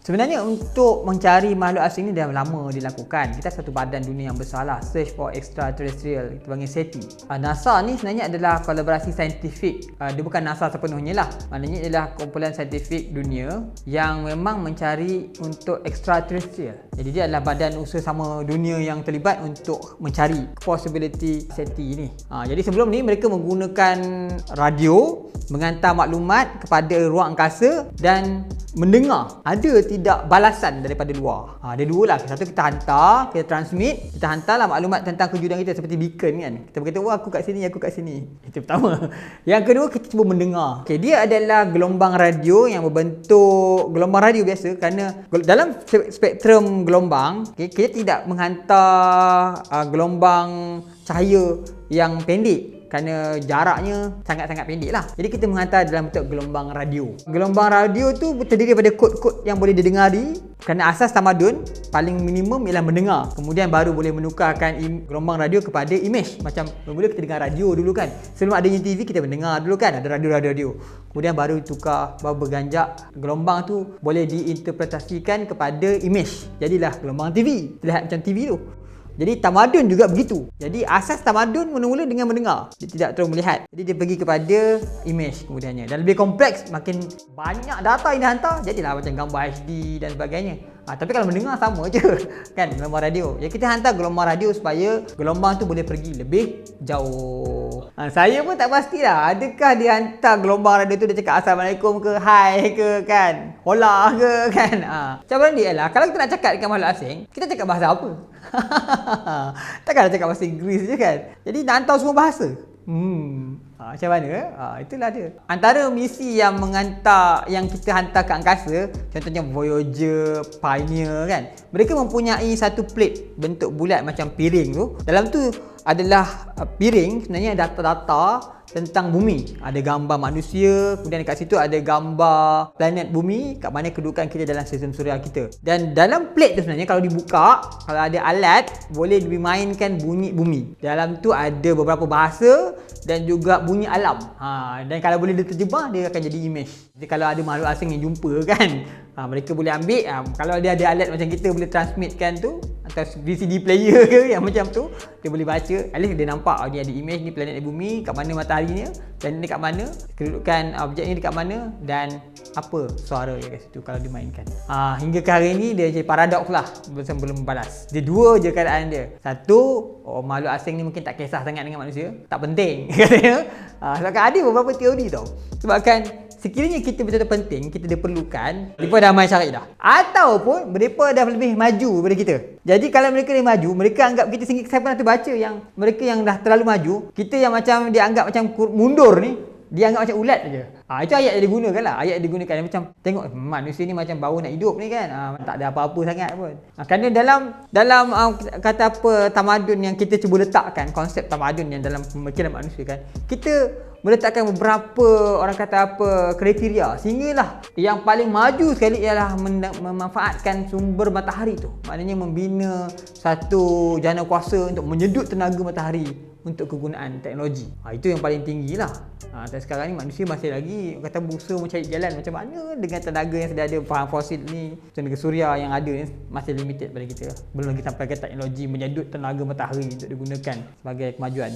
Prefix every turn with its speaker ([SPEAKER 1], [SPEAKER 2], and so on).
[SPEAKER 1] Sebenarnya untuk mencari makhluk asing ni dah lama dilakukan. Kita satu badan dunia yang besar lah, Search for Extraterrestrial, kita panggil SETI. NASA ni sebenarnya adalah kolaborasi saintifik. Dia bukan NASA sepenuhnya lah. Maknanya adalah kumpulan saintifik dunia yang memang mencari untuk extraterrestrial. Jadi dia adalah badan usaha sama dunia yang terlibat untuk mencari possibility SETI ni. Jadi sebelum ni mereka menggunakan radio menghantar maklumat kepada ruang angkasa dan mendengar ada tidak balasan daripada luar. Ada dua lah. Satu, kita hantar, kita transmit, kita hantarlah maklumat tentang kewujudan kita seperti beacon kan. Kita berkata, wah aku kat sini, aku kat sini. Itu pertama. Yang kedua, kita cuba mendengar. Dia adalah gelombang radio yang berbentuk gelombang radio biasa, kerana dalam spektrum gelombang, kita tidak menghantar gelombang cahaya yang pendek, kerana jaraknya sangat-sangat pendek lah. Jadi kita menghantar dalam bentuk gelombang radio. Gelombang radio tu terdiri daripada kod-kod yang boleh didengari, kerana asas tamadun paling minimum ialah mendengar. Kemudian baru boleh menukarkan gelombang radio kepada image. Macam mula kita dengar radio dulu kan. Sebelum adanya TV kita mendengar dulu kan, ada radio. Kemudian baru tukar, baru berganjak gelombang tu boleh diinterpretasikan kepada image. Jadilah gelombang TV. Terlihat macam TV tu. Jadi tamadun juga begitu. Jadi asas tamadun mula-mula dengan mendengar. Dia tidak terus melihat. Jadi dia pergi kepada image kemudiannya. Dan lebih kompleks, makin banyak data yang dihantar, jadilah macam gambar HD dan sebagainya. Tapi kalau mendengar sama je kan, gelombang radio. Jadi kita hantar gelombang radio supaya gelombang tu boleh pergi lebih jauh. Saya pun tak pastilah, adakah dia hantar gelombang radio tu dia cakap Assalamualaikum ke, Hai ke kan, Hola ke kan. Macam mana dia lah, kalau kita nak cakap dengan makhluk asing, kita cakap bahasa apa? Takkanlah cakap bahasa Inggeris je kan. Jadi nak hantar semua bahasa. Macam mana? Itulah dia. Antara misi yang yang kita hantar ke angkasa, contohnya Voyager, Pioneer kan, mereka mempunyai satu plate bentuk bulat macam piring tu. Dalam tu adalah piring, sebenarnya data-data tentang bumi. Ada gambar manusia, kemudian dekat situ ada gambar planet bumi, kat mana kedudukan kita dalam sistem suria kita. Dan dalam plate tu sebenarnya kalau dibuka, kalau ada alat, boleh dimainkan bunyi bumi. Dalam tu ada beberapa bahasa dan juga bunyi alam. Dan kalau boleh diterjemah, dia akan jadi image. Jadi kalau ada makhluk asing yang jumpa kan, mereka boleh ambil, kalau dia ada alat macam kita boleh transmitkan tu, atau VCD player ke yang macam tu, dia boleh baca, at least dia nampak dia ada image ni, planet bumi, kat mana matahari ni, planet ni kat mana, kedudukan objek ni dekat mana, dan apa suara yang kat situ kalau dimainkan. Hingga ke hari ni dia jadi paradoks lah, belum balas. Dia dua je keadaan dia. Satu, makhluk asing ni mungkin tak kisah sangat dengan manusia, tak penting katanya. Sebabkan ada beberapa teori tau. Sebabkan sekiranya kita betul-betul penting, kita diperlukan, mereka dah main syar'i dah. Ataupun mereka dah lebih maju daripada kita. Jadi kalau mereka lebih maju, mereka anggap kita sendiri. Saya pernah terbaca yang mereka yang dah terlalu maju, kita yang macam dia anggap macam mundur ni, dia anggap macam ulat saja. Itu ayat yang digunakan lah. Ayat yang digunakan macam tengok manusia ni macam baru nak hidup ni kan. Tak ada apa-apa sangat pun. Kerana dalam kata apa, tamadun yang kita cuba letakkan, konsep tamadun yang dalam pemikiran manusia kan, kita meletakkan beberapa orang kata apa kriteria, sehinggalah yang paling maju sekali ialah memanfaatkan sumber matahari tu. Maknanya membina satu jana kuasa untuk menyedut tenaga matahari untuk kegunaan teknologi. Itu yang paling tinggi lah. Dan sekarang ni manusia masih lagi kata berusaha mencari jalan macam mana dengan tenaga yang sudah ada, bahan fosil ni, tenaga suria yang ada ni masih limited pada kita. Belum lagi sampai ke teknologi menyedut tenaga matahari untuk digunakan sebagai kemajuan.